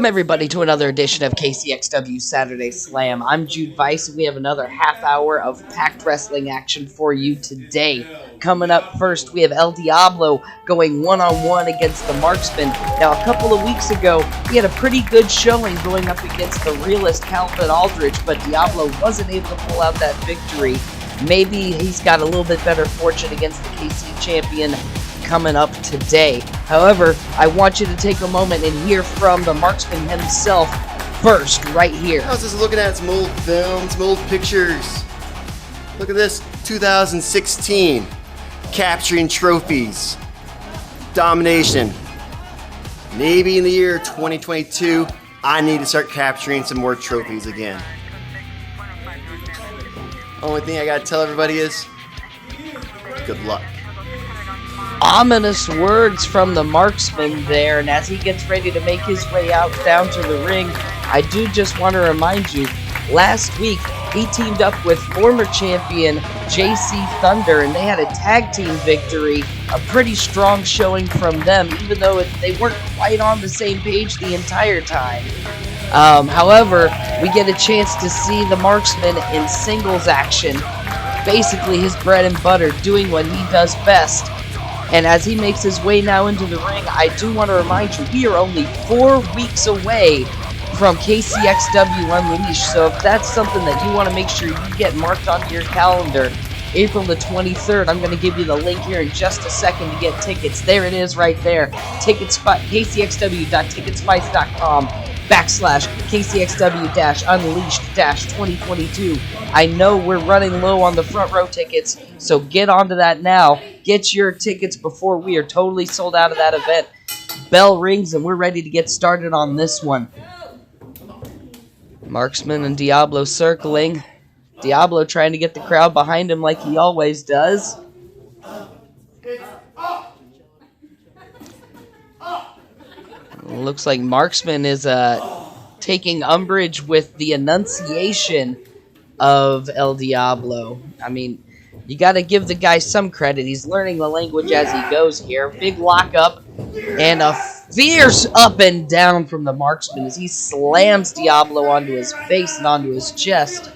Welcome everybody to another edition of KCXW Saturday Slam. I'm Jude Weiss, and we have another half hour of packed wrestling action for you today. Coming up first, we have El Diablo going one-on-one against the Marksman. Now, a couple of weeks ago, he had a pretty good showing going up against the Realist Aldridge, but Diablo wasn't able to pull out that victory. Maybe he's got a little bit better fortune against the KC champion coming up today. However, I want you to take a moment and hear from the Marksman himself first, right here. I was just looking at some old films, some old pictures. Look at this, 2016. Capturing trophies. Domination. Maybe in the year 2022, I need to start capturing some more trophies again. Only thing I gotta tell everybody is, good luck. Ominous words from the Marksman there, and as he gets ready to make his way out down to the ring, I do just want to remind you, last week he teamed up with former champion JC Thunder, and they had a tag team victory, a pretty strong showing from them, even though they weren't quite on the same page the entire time. However, we get a chance to see the Marksman in singles action, basically his bread and butter, doing what he does best. And as he makes his way now into the ring, I do want to remind you, we are only 4 weeks away from KCXW Unleashed. So if that's something that you want to make sure you get marked onto your calendar, April the 23rd, I'm going to give you the link here in just a second to get tickets. There it is right there. KCXW.ticketspice.com/KCXW-Unleashed-2022. I know we're running low on the front row tickets, so get onto that now. Get your tickets before we are totally sold out of that event. Bell rings and we're ready to get started on this one. Marksman and Diablo circling. Diablo trying to get the crowd behind him like he always does. Looks like Marksman is taking umbrage with the enunciation of El Diablo. I mean, you got to give the guy some credit. He's learning the language as he goes here. Big lockup and a fierce up and down from the Marksman as he slams Diablo onto his face and onto his chest.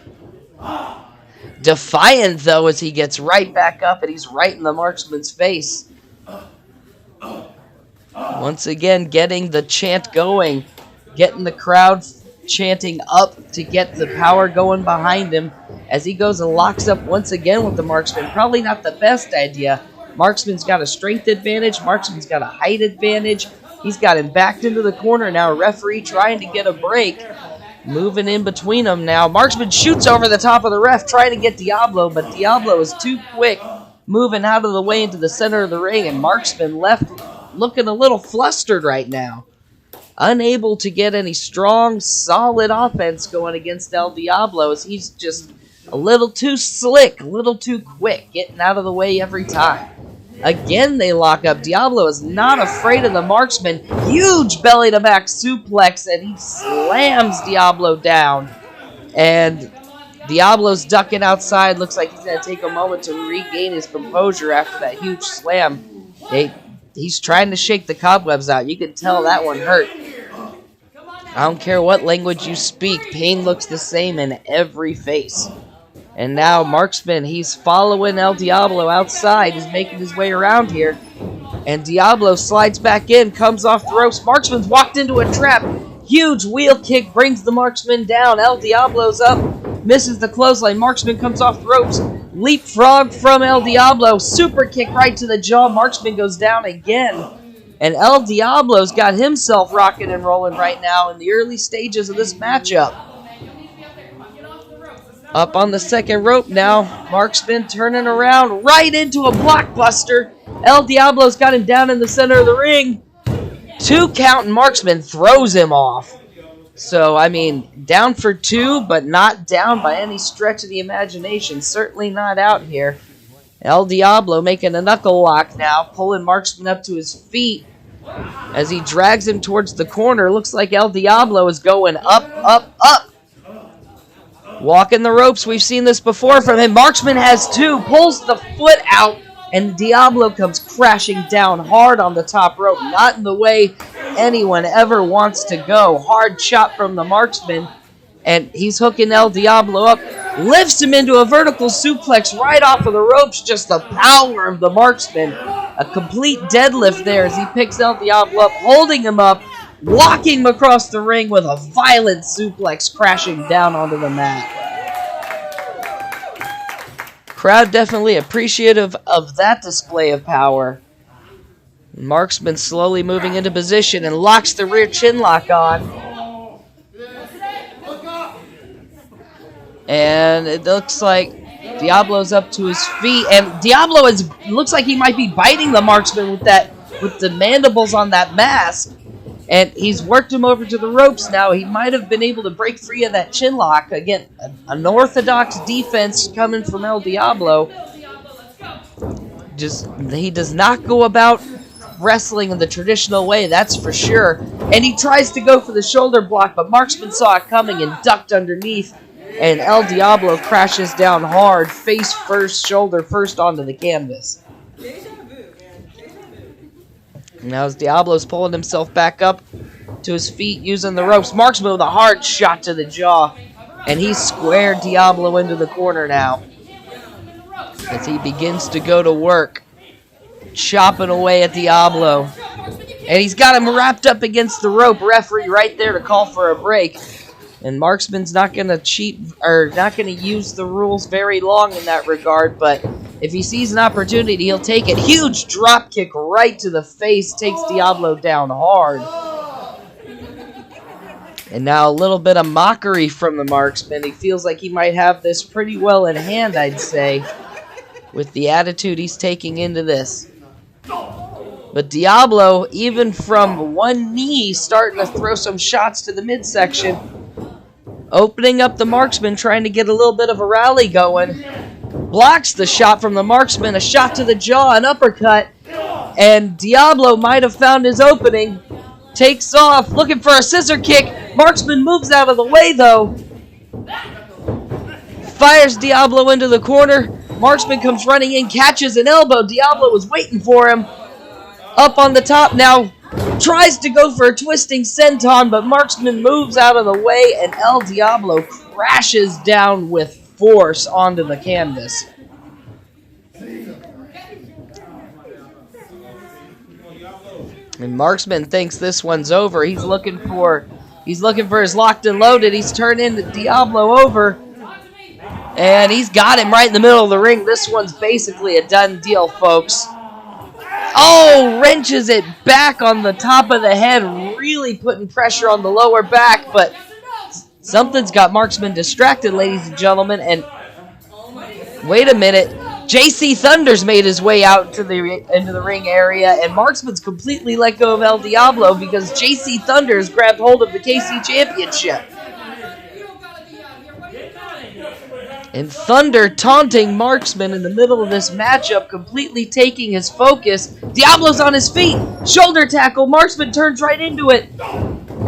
Defiant, though, as he gets right back up and he's right in the Marksman's face. Once again, getting the chant going, getting the crowd chanting up to get the power going behind him as he goes and locks up once again with the Marksman. Probably not the best idea. Marksman's got a strength advantage. Marksman's got a height advantage. He's got him backed into the corner now. Referee trying to get a break. Moving in between them now. Marksman shoots over the top of the ref trying to get Diablo, but Diablo is too quick, moving out of the way into the center of the ring, and Marksman left looking a little flustered right now. Unable to get any strong, solid offense going against El Diablo as he's just a little too slick, a little too quick, getting out of the way every time. Again, they lock up. Diablo is not afraid of the Marksman. Huge belly-to-back suplex, and he slams Diablo down. And Diablo's ducking outside. Looks like he's going to take a moment to regain his composure after that huge slam. He's trying to shake the cobwebs out. You can tell that one hurt. I don't care what language you speak. Pain looks the same in every face. And now Marksman, he's following El Diablo outside. He's making his way around here. And Diablo slides back in, comes off the ropes. Marksman's walked into a trap. Huge wheel kick brings the Marksman down. El Diablo's up, misses the clothesline. Marksman comes off the ropes. Leapfrog from El Diablo. Super kick right to the jaw. Marksman goes down again. And El Diablo's got himself rocking and rolling right now in the early stages of this matchup. Up on the second rope now. Marksman turning around right into a blockbuster. El Diablo's got him down in the center of the ring. 2 count and Marksman throws him off. So, I mean, down for 2, but not down by any stretch of the imagination. Certainly not out here. El Diablo making a knuckle lock now, pulling Marksman up to his feet as he drags him towards the corner. Looks like El Diablo is going up, up, up. Walking the ropes, we've seen this before from him. Marksman has 2, pulls the foot out, and Diablo comes crashing down hard on the top rope, not in the way anyone ever wants to go. Hard chop from the Marksman, and he's hooking El Diablo up. Lifts him into a vertical suplex right off of the ropes. Just the power of the Marksman. A complete deadlift there as he picks El Diablo up, holding him up, walking him across the ring with a violent suplex crashing down onto the mat. Crowd definitely appreciative of that display of power. Marksman slowly moving into position and locks the rear chin lock on. And it looks like Diablo's up to his feet, and Diablo looks like he might be biting the Marksman with the mandibles on that mask. And he's worked him over to the ropes now. He might have been able to break free of that chin lock. Again, an unorthodox defense coming from El Diablo. He does not go about wrestling in the traditional way, that's for sure. And he tries to go for the shoulder block, but Marksman saw it coming and ducked underneath. And El Diablo crashes down hard, face first, shoulder first onto the canvas. Now as Diablo's pulling himself back up to his feet using the ropes, Marksman with a hard shot to the jaw. And he's squared Diablo into the corner now as he begins to go to work, chopping away at Diablo. And he's got him wrapped up against the rope. Referee right there to call for a break. And Marksman's not going to cheat, or not going to use the rules very long in that regard, but if he sees an opportunity, he'll take it. Huge drop kick right to the face, takes Diablo down hard. And now a little bit of mockery from the Marksman. He feels like he might have this pretty well in hand, I'd say, with the attitude he's taking into this. But Diablo, even from one knee, starting to throw some shots to the midsection. Opening up the Marksman, trying to get a little bit of a rally going. Blocks the shot from the Marksman, a shot to the jaw, an uppercut. And Diablo might have found his opening. Takes off, looking for a scissor kick. Marksman moves out of the way, though. Fires Diablo into the corner. Marksman comes running in, catches an elbow. Diablo was waiting for him. Up on the top now. Tries to go for a twisting senton, but Marksman moves out of the way, and El Diablo crashes down with force onto the canvas. And Marksman thinks this one's over. He's looking for his locked and loaded. He's turning Diablo over, and he's got him right in the middle of the ring. This one's basically a done deal, folks. Oh, wrenches it back on the top of the head, really putting pressure on the lower back, but something's got Marksman distracted, ladies and gentlemen, and wait a minute. JC Thunder's made his way out into the ring area, and Marksman's completely let go of El Diablo because JC Thunder has grabbed hold of the KC Championship. And Thunder taunting Marksman in the middle of this matchup, completely taking his focus. Diablo's on his feet. Shoulder tackle. Marksman turns right into it.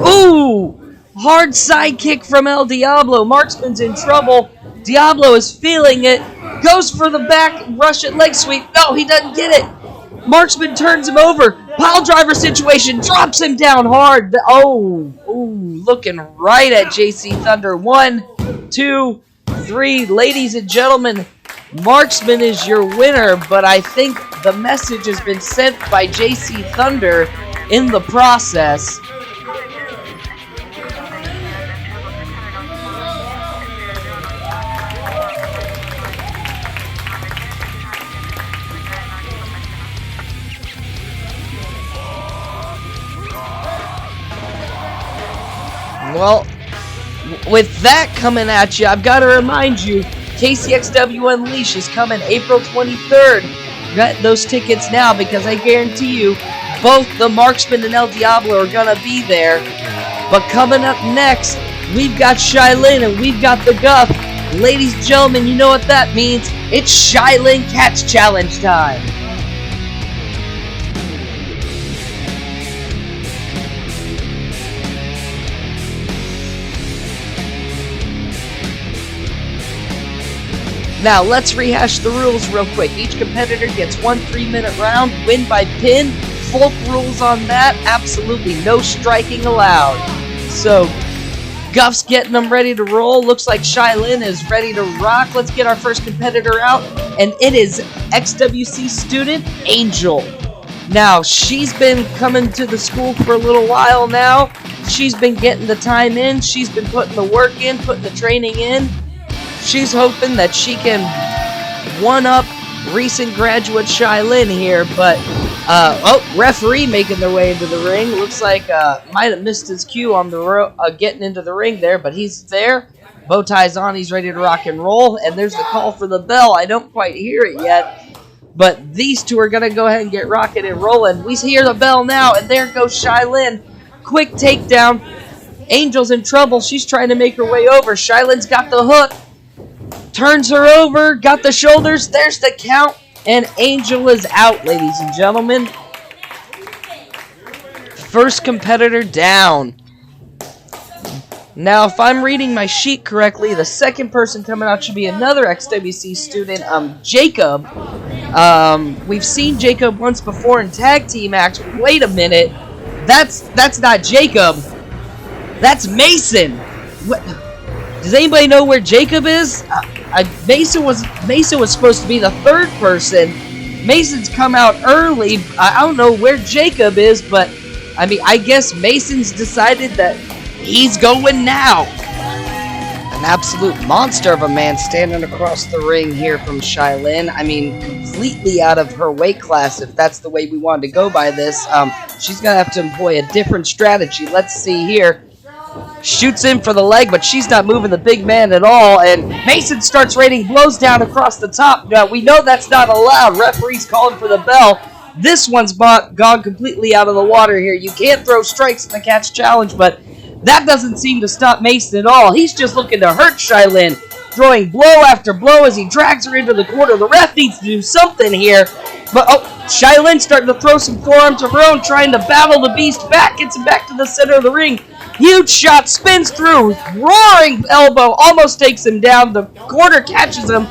Ooh! Hard side kick from El Diablo. Marksman's in trouble. Diablo is feeling it. Goes for the back Russian leg sweep. No, he doesn't get it. Marksman turns him over. Pile driver situation. Drops him down hard. Oh, ooh, looking right at JC Thunder. 1, 2, 3. Ladies and gentlemen, Marksman is your winner, but I think the message has been sent by JC Thunder in the process. Well, with that coming at you, I've got to remind you, KCXW Unleashed is coming April 23rd. Get those tickets now because I guarantee you, both the Marksman and El Diablo are going to be there. But coming up next, we've got Shailene and we've got the Guff. Ladies and gentlemen, you know what that means. It's Shailene Catch Challenge time. Now, let's rehash the rules real quick. Each competitor gets one 3-minute round, win by pin, folk rules on that. Absolutely no striking allowed. So Guff's getting them ready to roll. Looks like Shailene is ready to rock. Let's get our first competitor out, and it is XWC student Angel. Now, she's been coming to the school for a little while now. She's been getting the time in. She's been putting the work in, putting the training in. She's hoping that she can one-up recent graduate Shailene here, but referee making their way into the ring. Looks like might have missed his cue on the getting into the ring there, but he's there. Bow tie's on. He's ready to rock and roll, and there's the call for the bell. I don't quite hear it yet, but these two are going to go ahead and get rocking and rolling. We hear the bell now, and there goes Shailene. Quick takedown. Angel's in trouble. She's trying to make her way over. Shailene's got the hook. Turns her over. Got the shoulders. There's the count. And Angel is out, ladies and gentlemen. First competitor down. Now, if I'm reading my sheet correctly, the second person coming out should be another XWC student, Jacob. We've seen Jacob once before in tag team action. Wait a minute. That's not Jacob. That's Mason. What? Does anybody know where Jacob is? Mason was supposed to be the third person. Mason's come out early. I don't know where Jacob is, but I mean, I guess Mason's decided that he's going now. An absolute monster of a man standing across the ring here from Shailene. I mean, completely out of her weight class, if that's the way we wanted to go by this. She's going to have to employ a different strategy. Let's see here. Shoots in for the leg, but she's not moving the big man at all, and Mason starts raining blows down across the top. Now, we know that's not allowed. Referee's calling for the bell. This one's gone completely out of the water here. You can't throw strikes in the catch challenge, but that doesn't seem to stop Mason at all. He's just looking to hurt Shailene, throwing blow after blow as he drags her into the corner. The ref needs to do something here, but Shailene's starting to throw some forearms of her own, trying to battle the beast back, gets him back to the center of the ring. Huge shot, spins through, roaring elbow, almost takes him down. The corner catches him.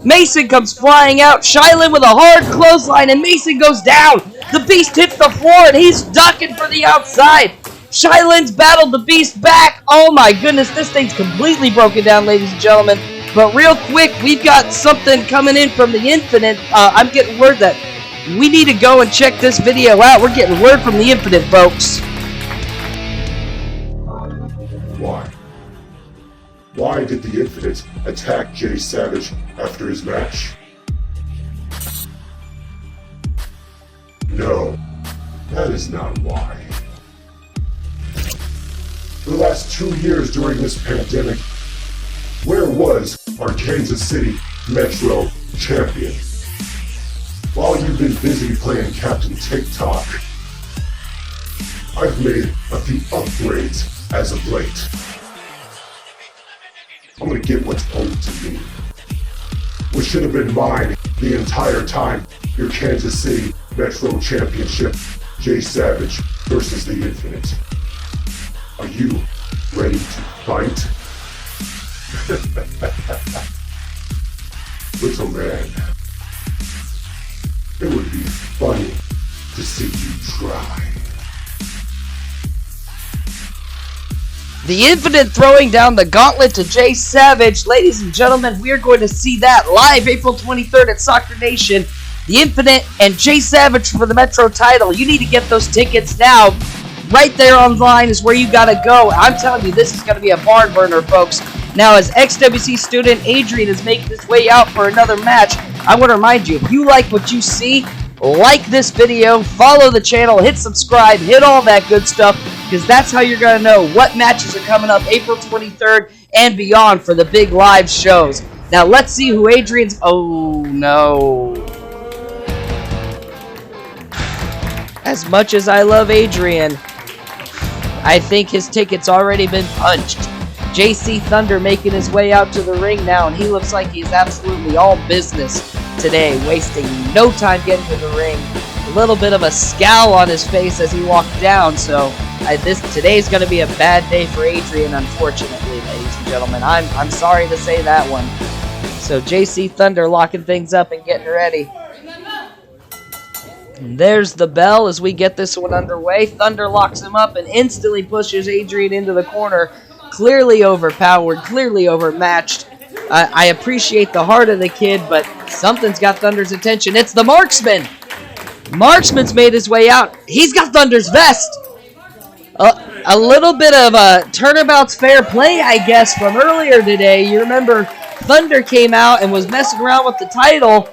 Mason comes flying out. Shailene with a hard clothesline, and Mason goes down. The beast hits the floor, and he's ducking for the outside. Shailene's battled the beast back. Oh my goodness, this thing's completely broken down, ladies and gentlemen. But real quick, we've got something coming in from the Infinite. I'm getting word that we need to go and check this video out. We're getting word from the Infinite, folks. Why? Why did the Infinite attack Jay Savage after his match? No, that is not why. For the last 2 years during this pandemic, where was our Kansas City Metro champion? While you've been busy playing Captain TikTok, I've made a few upgrades as of late. I'm gonna get what's owed to me. What should have been mine the entire time, your Kansas City Metro Championship, Jay Savage versus the Infinite. Are you ready to fight? Little man, it would be funny to see you try. The Infinite throwing down the gauntlet to Jay Savage. Ladies and gentlemen, we are going to see that live April 23rd at Soccer Nation. The Infinite and Jay Savage for the Metro title. You need to get those tickets now. Right there online is where you got to go. I'm telling you, this is going to be a barn burner, folks. Now, as XWC student Adrian is making his way out for another match, I want to remind you, if you like what you see, like this video, follow the channel, hit subscribe, hit all that good stuff, because that's how you're going to know what matches are coming up April 23rd and beyond for the big live shows. Now, let's see who Adrian's... Oh, no. As much as I love Adrian, I think his ticket's already been punched. JC Thunder making his way out to the ring now, and he looks like he's absolutely all business today, wasting no time getting to the ring. A little bit of a scowl on his face as he walked down, so today's going to be a bad day for Adrian, unfortunately, ladies and gentlemen. I'm sorry to say that one. So JC Thunder locking things up and getting ready. And there's the bell as we get this one underway. Thunder locks him up and instantly pushes Adrian into the corner. Clearly overpowered, clearly overmatched. I appreciate the heart of the kid, but something's got Thunder's attention. It's the Marksman! Marksman's made his way out. He's got Thunder's vest! A little bit of a turnabout's fair play, I guess, from earlier today. You remember Thunder came out and was messing around with the title.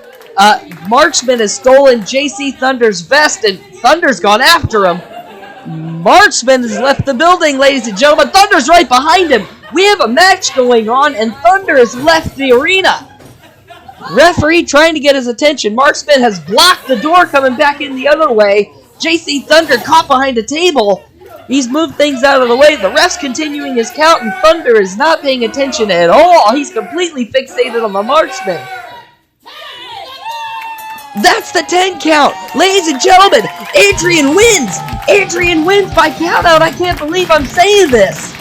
Marksman has stolen JC Thunder's vest, and Thunder's gone after him. Marksman has left the building, ladies and gentlemen. Thunder's right behind him. We have a match going on, and Thunder has left the arena. Referee trying to get his attention. Marksman has blocked the door coming back in the other way. JC Thunder caught behind a table. He's moved things out of the way. The ref's continuing his count, and Thunder is not paying attention at all. He's completely fixated on the Marksman. That's the 10 count. Ladies and gentlemen, Adrian wins. Adrian wins by countout. I can't believe I'm saying this.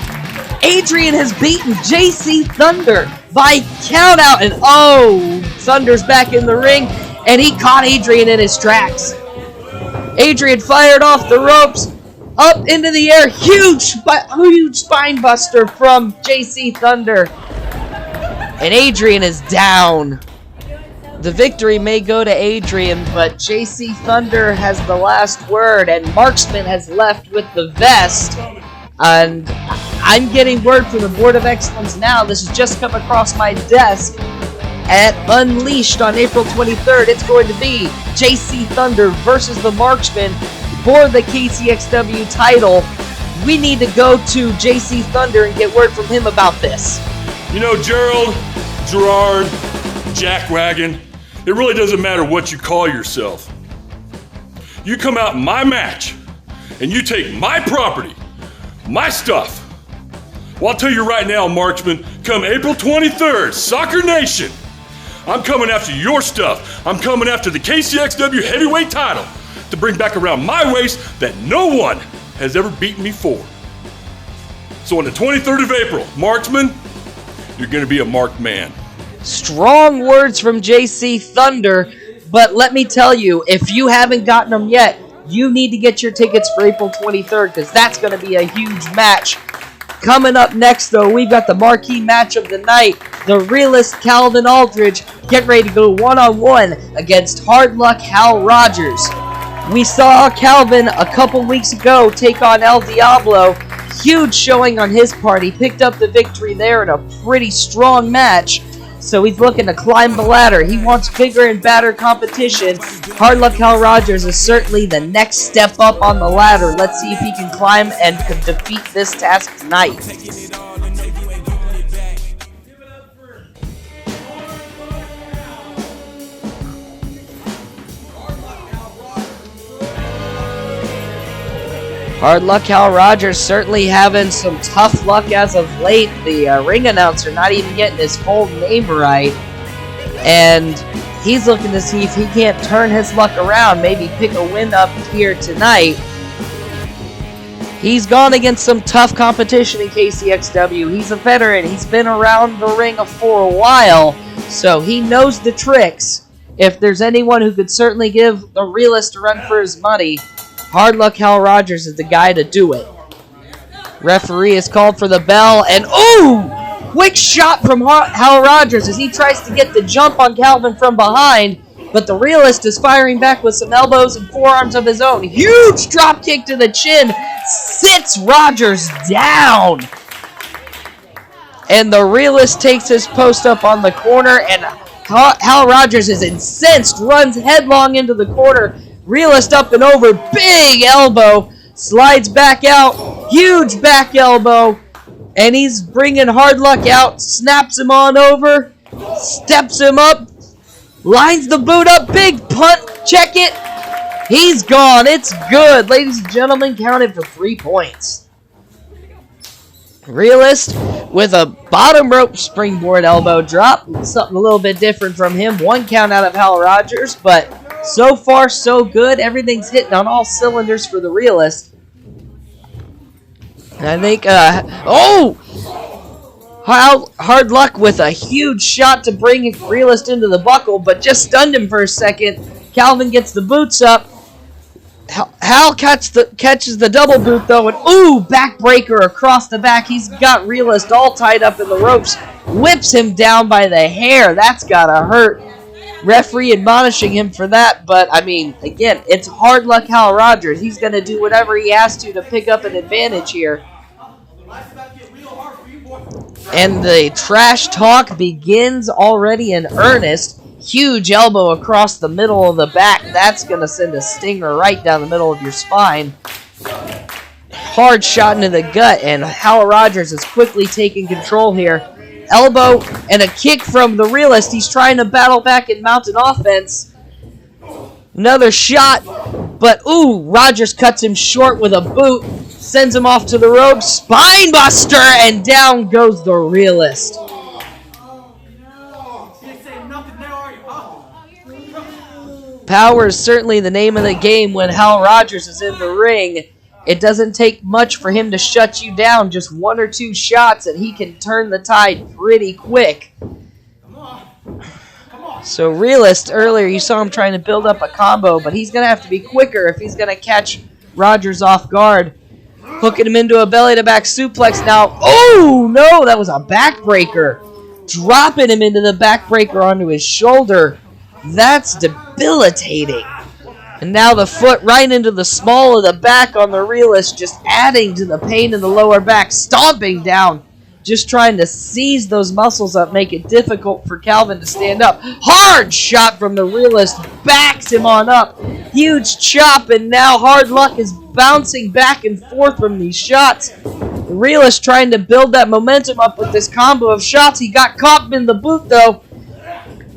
Adrian has beaten JC Thunder by countout. And oh, Thunder's back in the ring. And he caught Adrian in his tracks. Adrian fired off the ropes. Up into the air. Huge spine buster from JC Thunder. And Adrian is down. The victory may go to Adrian, but JC Thunder has the last word, and Marksman has left with the vest. And I'm getting word from the Board of Excellence now. This has just come across my desk. At Unleashed on April 23rd, it's going to be JC Thunder versus the Marksman for the KCXW title. We need to go to JC Thunder and get word from him about this. You know, Gerald, Gerard, Jackwagon, it really doesn't matter what you call yourself. You come out in my match, and you take my property, my stuff. Well, I'll tell you right now, Marksman, come April 23rd, Soccer Nation, I'm coming after your stuff. I'm coming after the KCXW heavyweight title to bring back around my waist that no one has ever beaten me for. So on the 23rd of April, Marksman, you're going to be a marked man. Strong words from JC Thunder, but let me tell you, if you haven't gotten them yet, you need to get your tickets for April 23rd, because that's going to be a huge match. Coming up next, though, we've got the marquee match of the night. The Realist Calvin Aldridge get ready to go one-on-one against Hard Luck Hal Rogers. We saw Calvin a couple weeks ago take on El Diablo. Huge showing on his part. He picked up the victory there in a pretty strong match. So he's looking to climb the ladder. He wants bigger and badder competition. Hard Luck Hal Rogers is certainly the next step up on the ladder. Let's see if he can climb and can defeat this task tonight. Hard Luck Hal Rogers certainly having some tough luck as of late. The ring announcer not even getting his full name right. And he's looking to see if he can't turn his luck around, maybe pick a win up here tonight. He's gone against some tough competition in KCXW. He's a veteran. He's been around the ring for a while, so he knows the tricks. If there's anyone who could certainly give the Realist a run for his money, Hard Luck Hal Rogers is the guy to do it. Referee is called for the bell, and ooh! Quick shot from Hal Rogers as he tries to get the jump on Calvin from behind, but the Realist is firing back with some elbows and forearms of his own. Huge drop kick to the chin, sits Rogers down. And the Realist takes his post up on the corner, and Hal Rogers is incensed, runs headlong into the corner. Realist up and over, big elbow, slides back out, huge back elbow, and he's bringing Hard Luck out, snaps him on over, steps him up, lines the boot up, big punt, check it, he's gone, it's good, ladies and gentlemen, counted for 3 points. Realist with a bottom rope springboard elbow drop, something a little bit different from him, 1 count out of Hal Rogers, but so far, so good. Everything's hitting on all cylinders for the Realist. And I think, Hard Luck with a huge shot to bring Realist into the buckle, but just stunned him for a second. Calvin gets the boots up, Hal catches the double boot, though, and ooh, backbreaker across the back. He's got Realist all tied up in the ropes. Whips him down by the hair. That's gotta hurt. Referee admonishing him for that, but, I mean, again, it's hard luck Hal Rogers. He's going to do whatever he has to pick up an advantage here. And the trash talk begins already in earnest. Huge elbow across the middle of the back. That's going to send a stinger right down the middle of your spine. Hard shot into the gut, and Hal Rogers is quickly taking control here. Elbow and a kick from the Realist. He's trying to battle back and mount an offense. Another shot, but ooh, Rogers cuts him short with a boot. Sends him off to the ropes. Spinebuster, and down goes the Realist. Power is certainly the name of the game when Hal Rogers is in the ring. It doesn't take much for him to shut you down. Just 1 or 2 shots, and he can turn the tide pretty quick. So Realist, earlier you saw him trying to build up a combo, but he's going to have to be quicker if he's going to catch Rogers off guard. Hooking him into a belly-to-back suplex now. Oh, no, that was a backbreaker. Dropping him into the backbreaker onto his shoulder. That's debilitating. And now the foot right into the small of the back on the Realist, just adding to the pain in the lower back, stomping down, just trying to seize those muscles up, make it difficult for Calvin to stand up. Hard shot from the Realist, backs him on up. Huge chop, and now Hard Luck is bouncing back and forth from these shots. The Realist trying to build that momentum up with this combo of shots. He got caught in the boot, though.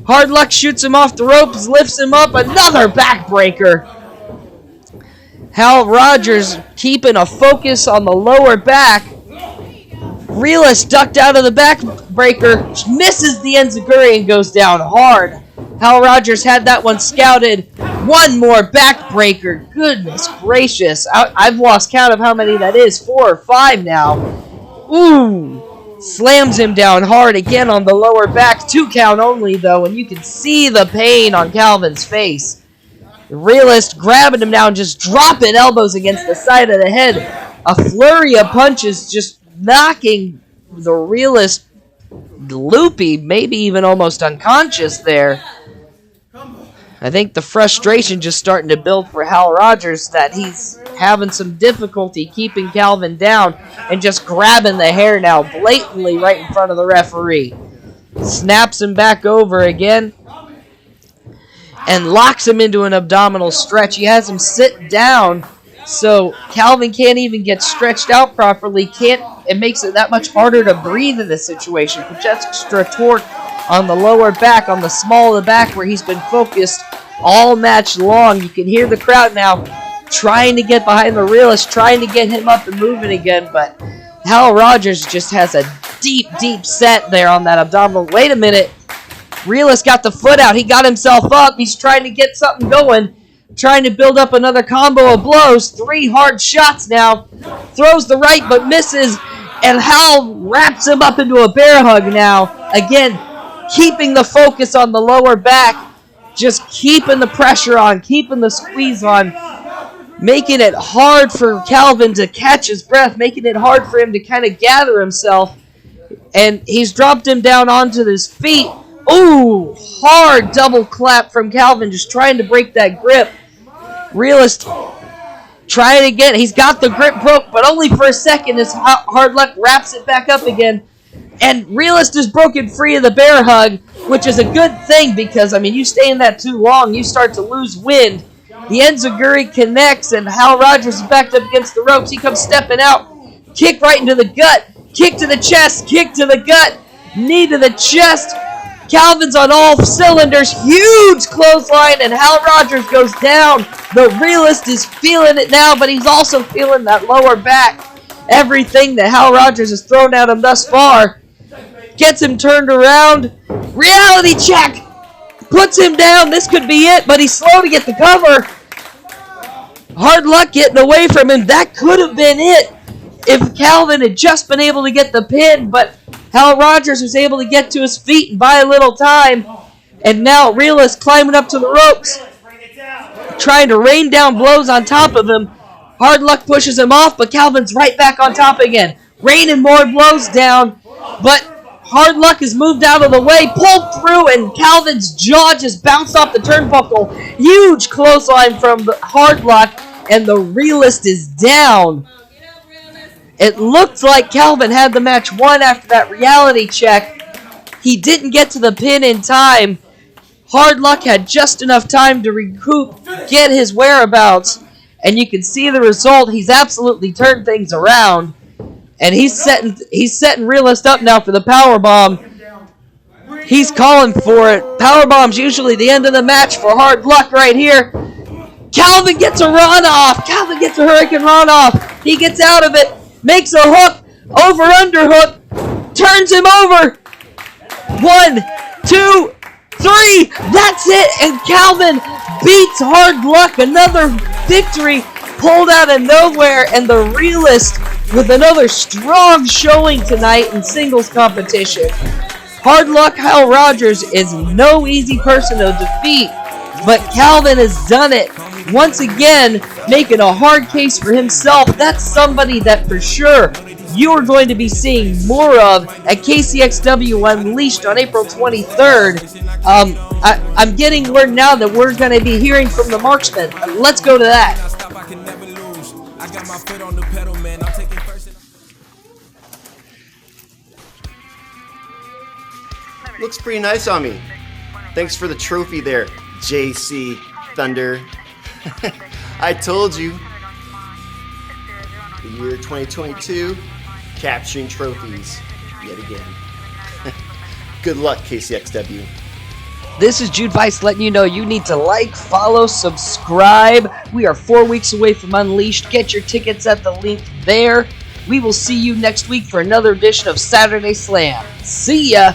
Hard Luck shoots him off the ropes, lifts him up, another backbreaker. Hal Rogers keeping a focus on the lower back. Realist ducked out of the backbreaker, misses the enziguri and goes down hard. Hal Rogers had that one scouted. One more backbreaker. Goodness gracious. I've lost count of how many that is. 4 or 5 now. Ooh. Slams him down hard again on the lower back. 2 count only, though, and you can see the pain on Calvin's face. The Realist grabbing him down, just dropping elbows against the side of the head. A flurry of punches just knocking the Realist loopy, maybe even almost unconscious there. I think the frustration just starting to build for Hal Rogers that he's having some difficulty keeping Calvin down and just grabbing the hair now blatantly right in front of the referee. Snaps him back over again and locks him into an abdominal stretch. He has him sit down so Calvin can't even get stretched out properly. It makes it that much harder to breathe in this situation. Puts extra torque on the lower back, on the small of the back where he's been focused all match long. You can hear the crowd now trying to get behind the Realist, trying to get him up and moving again, but Hal Rogers just has a deep, deep set there on that abdominal. Wait a minute. Realist got the foot out. He got himself up. He's trying to get something going, trying to build up another combo of blows. 3 hard shots now. Throws the right but misses, and Hal wraps him up into a bear hug now. Again, keeping the focus on the lower back, just keeping the pressure on, keeping the squeeze on, making it hard for Calvin to catch his breath, making it hard for him to kind of gather himself. And he's dropped him down onto his feet. Ooh, hard double clap from Calvin, just trying to break that grip. Realist trying again. He's got the grip broke, but only for a second as Hard Luck wraps it back up again. And Realist is broken free of the bear hug, which is a good thing because, I mean, you stay in that too long, you start to lose wind. The enziguri connects, and Hal Rogers is backed up against the ropes. He comes stepping out. Kick right into the gut. Kick to the chest. Kick to the gut. Knee to the chest. Calvin's on all cylinders. Huge clothesline, and Hal Rogers goes down. The Realist is feeling it now, but he's also feeling that lower back. Everything that Hal Rogers has thrown at him thus far. Gets him turned around. Reality check. Puts him down. This could be it, but he's slow to get the cover. Hard Luck getting away from him. That could have been it if Calvin had just been able to get the pin, but Hal Rogers was able to get to his feet and buy a little time. And now Realist climbing up to the ropes. trying to rain down blows on top of him. Hard Luck pushes him off, but Calvin's right back on top again. Raining more blows down, but Hard Luck is moved out of the way, pulled through, and Calvin's jaw just bounced off the turnbuckle. Huge clothesline from the Hard Luck, and the Realist is down. It looked like Calvin had the match won after that reality check. He didn't get to the pin in time. Hard Luck had just enough time to recoup, get his whereabouts, and you can see the result. He's absolutely turned things around, and he's setting Realist up now for the powerbomb. He's calling for it. Powerbomb's usually the end of the match for Hard Luck right here. Calvin gets a run off. Calvin gets a Hurricane run off. He gets out of it, makes a hook, over underhook, turns him over. 1, 2, 3. That's it. And Calvin beats Hard Luck. Another victory pulled out of nowhere. And the Realist with another strong showing tonight in singles competition. Hard Luck Hal Rogers is no easy person to defeat, but Calvin has done it. Once again, making a hard case for himself. That's somebody that for sure you are going to be seeing more of at KCXW Unleashed on April 23rd. I'm getting word now that we're going to be hearing from the Marksman. Let's go to that. Looks pretty nice on me. Thanks for the trophy there, JC Thunder. I told you. The year 2022, capturing trophies yet again. Good luck, KCXW. This is Jude Weiss letting you know you need to like, follow, subscribe. We are 4 weeks away from Unleashed. Get your tickets at the link there. We will see you next week for another edition of Saturday Slam. See ya!